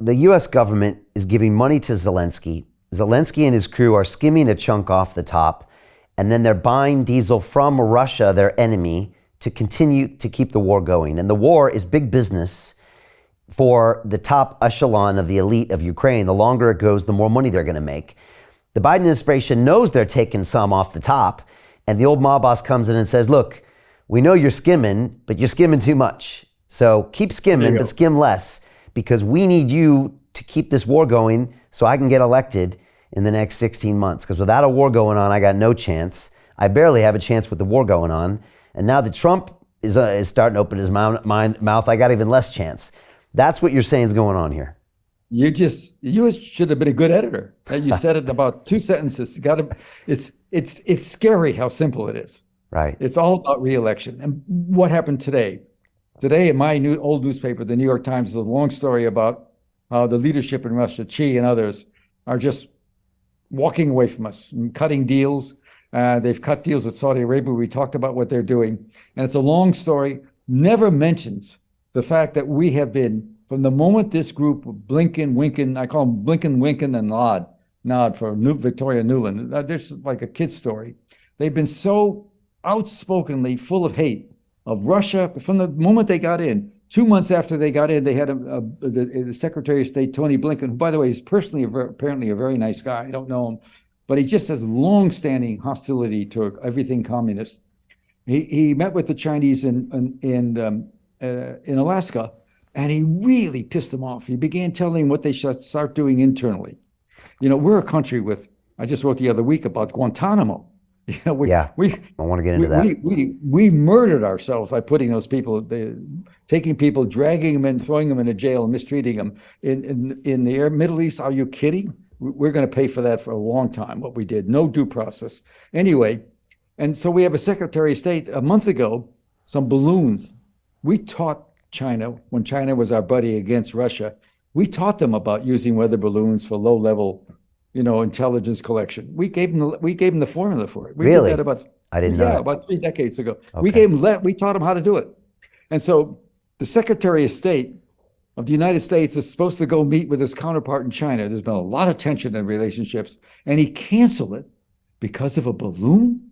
the US government is giving money to Zelensky. Zelensky and his crew are skimming a chunk off the top, and then they're buying diesel from Russia, their enemy, to continue to keep the war going. And the war is big business for the top echelon of the elite of Ukraine. The longer it goes, the more money they're going to make. The Biden administration knows they're taking some off the top, and the old mob boss comes in and says, look, we know you're skimming, but you're skimming too much. So keep skimming, but skim less, because we need you to keep this war going so I can get elected in the next 16 months. Because without a war going on, I got no chance. I barely have a chance with the war going on. And now that Trump is starting to open his mouth, I got even less chance. That's what you're saying is going on here. You should have been a good editor. You said it in about 2 sentences. It's scary how simple it is. Right. It's all about re-election. And what happened today? Today in my old newspaper, the New York Times, is a long story about how the leadership in Russia, Xi and others, are just walking away from us and cutting deals. They've cut deals with Saudi Arabia. We talked about what they're doing. And it's a long story, never mentions the fact that we have been, from the moment this group, Blinken, Winken, I call them Blinken, Winken, and Nod for Victoria Nuland. There's like a kid's story. They've been so outspokenly full of hate of Russia from the moment they got in. 2 months after they got in, they had the Secretary of State, Tony Blinken, who, by the way, is personally apparently a very nice guy. I don't know him, but he just has long-standing hostility to everything communist. He met with the Chinese in Alaska, and he really pissed them off. He began telling them what they should start doing internally. You know, we're a country with, I just wrote the other week about Guantanamo. You know, I want to get into that. We murdered ourselves by putting those people, taking people, dragging them in, throwing them into jail, and mistreating them. In the Middle East, are you kidding? We're going to pay for that for a long time, what we did. No due process. Anyway, and so we have a Secretary of State a month ago, some balloons. We taught China, when China was our buddy against Russia, we taught them about using weather balloons for low-level, intelligence collection. We gave them the formula for it. We really? Did that I didn't know that. About 3 decades ago. Okay. We taught them how to do it. And so the Secretary of State of the United States is supposed to go meet with his counterpart in China. There's been a lot of tension in relationships, and he canceled it because of a balloon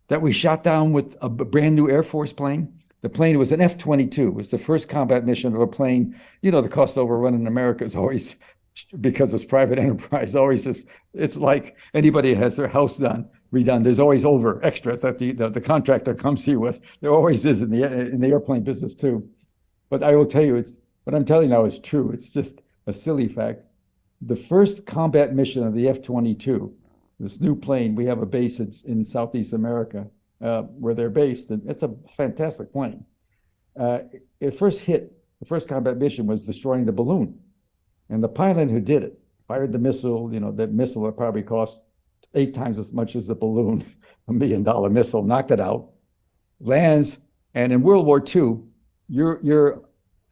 that we shot down with a brand new Air Force plane. The plane was an F-22. It was the first combat mission of a plane. The cost overrun in America is always, because it's private enterprise, it's like anybody that has their house redone, there's always extras that the contractor comes to you with. There always is in the airplane business too. But I will tell you, what I'm telling you now is true. It's just a silly fact. The first combat mission of the F-22, this new plane, we have a base in Southeast America, where they're based, and it's a fantastic plane. The first combat mission was destroying the balloon. And the pilot who did it fired the missile, that missile that probably cost 8 times as much as the balloon, $1 million missile, knocked it out, lands. And in World War II,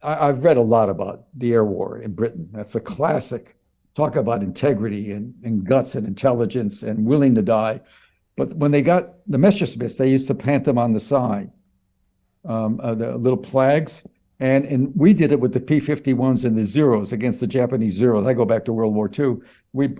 I've read a lot about the air war in Britain. That's a classic. Talk about integrity and guts and intelligence and willing to die. But when they got the Messerschmitts, they used to plant them on the side, the little flags. And we did it with the P-51s and the Zeros against the Japanese Zeros. I go back to World War II.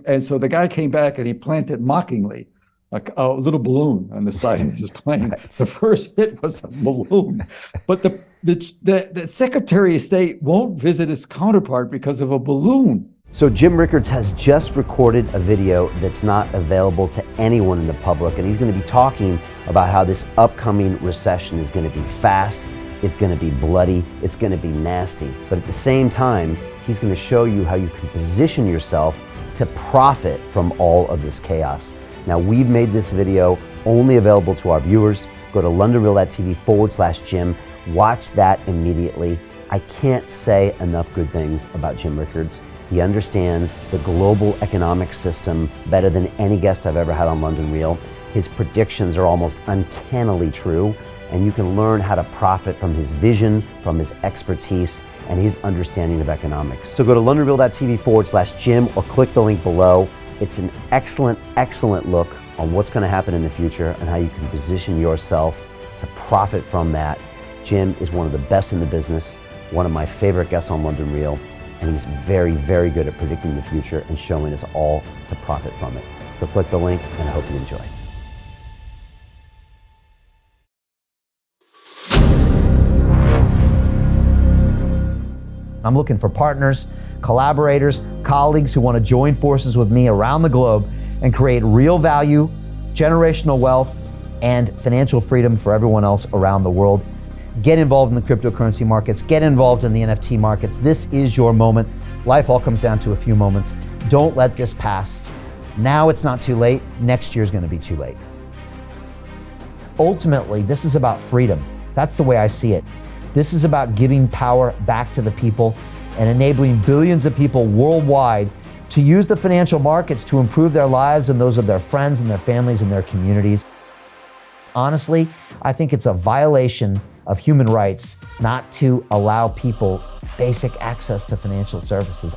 And so the guy came back and he planted mockingly a little balloon on the side of his plane. The first hit was a balloon. But the Secretary of State won't visit his counterpart because of a balloon. So Jim Rickards has just recorded a video that's not available to anyone in the public, and he's going to be talking about how this upcoming recession is going to be fast, it's going to be bloody, it's going to be nasty. But at the same time, he's going to show you how you can position yourself to profit from all of this chaos. Now, we've made this video only available to our viewers. Go to londonreal.tv/Jim. Watch that immediately. I can't say enough good things about Jim Rickards. He understands the global economic system better than any guest I've ever had on London Real. His predictions are almost uncannily true, and you can learn how to profit from his vision, from his expertise, and his understanding of economics. So go to londonreal.tv/Jim or click the link below. It's an excellent, excellent look on what's going to happen in the future and how you can position yourself to profit from that. Jim is one of the best in the business, one of my favorite guests on London Real. and he's very, very good at predicting the future and showing us all to profit from it. So click the link, and I hope you enjoy. I'm looking for partners, collaborators, colleagues who want to join forces with me around the globe and create real value, generational wealth, and financial freedom for everyone else around the world. Get involved in the cryptocurrency markets, get involved in the NFT markets. This is your moment. Life all comes down to a few moments. Don't let this pass. Now it's not too late. Next year's going to be too late. Ultimately, this is about freedom. That's the way I see it. This is about giving power back to the people and enabling billions of people worldwide to use the financial markets to improve their lives and those of their friends and their families and their communities. Honestly, I think it's a violation of human rights not to allow people basic access to financial services.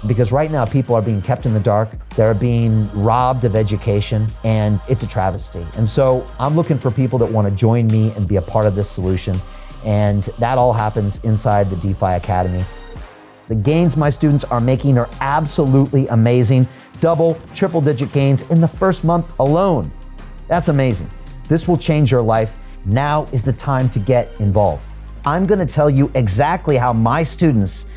Because right now people are being kept in the dark, they're being robbed of education, and it's a travesty. And so I'm looking for people that want to join me and be a part of this solution. And that all happens inside the DeFi Academy. The gains my students are making are absolutely amazing. Double, triple digit gains in the first month alone. That's amazing. This will change your life. Now is the time to get involved. I'm going to tell you exactly how my students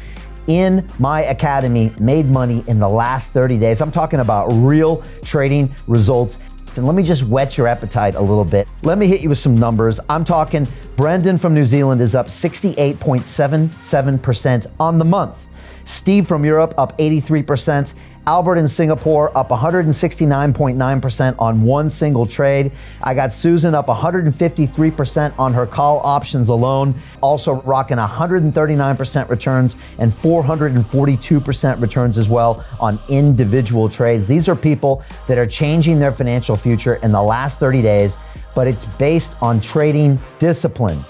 in my academy made money in the last 30 days. I'm talking about real trading results. And let me just whet your appetite a little bit. Let me hit you with some numbers. I'm talking Brendan from New Zealand is up 68.77% on the month. Steve from Europe up 83%. Albert in Singapore up 169.9% on one single trade. I got Susan up 153% on her call options alone, also rocking 139% returns and 442% returns as well on individual trades. These are people that are changing their financial future in the last 30 days, but it's based on trading discipline.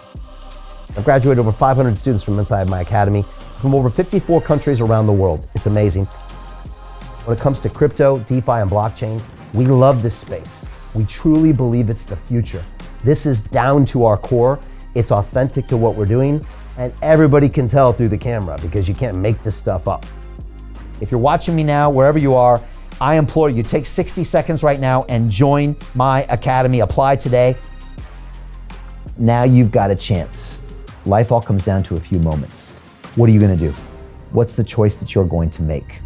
I've graduated over 500 students from inside my academy from over 54 countries around the world. It's amazing. When it comes to crypto, DeFi, and blockchain, we love this space. We truly believe it's the future. This is down to our core. It's authentic to what we're doing, and everybody can tell through the camera because you can't make this stuff up. If you're watching me now, wherever you are, I implore you, take 60 seconds right now and join my academy. Apply today. Now you've got a chance. Life all comes down to a few moments. What are you going to do? What's the choice that you're going to make?